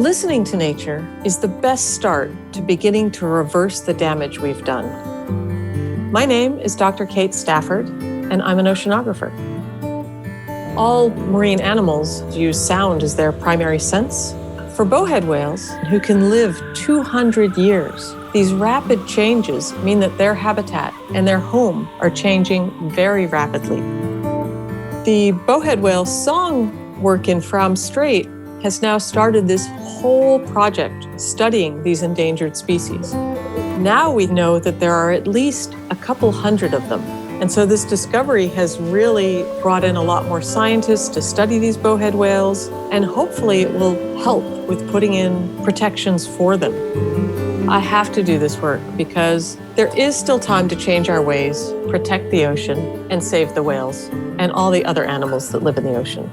Listening to nature is the best start to beginning to reverse the damage we've done. My name is Dr. Kate Stafford, and I'm an oceanographer. All marine animals use sound as their primary sense. For bowhead whales, who can live 200 years, these rapid changes mean that their habitat and their home are changing very rapidly. The bowhead whale song work in Fram Strait has now started this whole project studying these endangered species. Now we know that there are at least a couple hundred of them. And so this discovery has really brought in a lot more scientists to study these bowhead whales, and hopefully it will help with putting in protections for them. I have to do this work because there is still time to change our ways, protect the ocean, and save the whales and all the other animals that live in the ocean.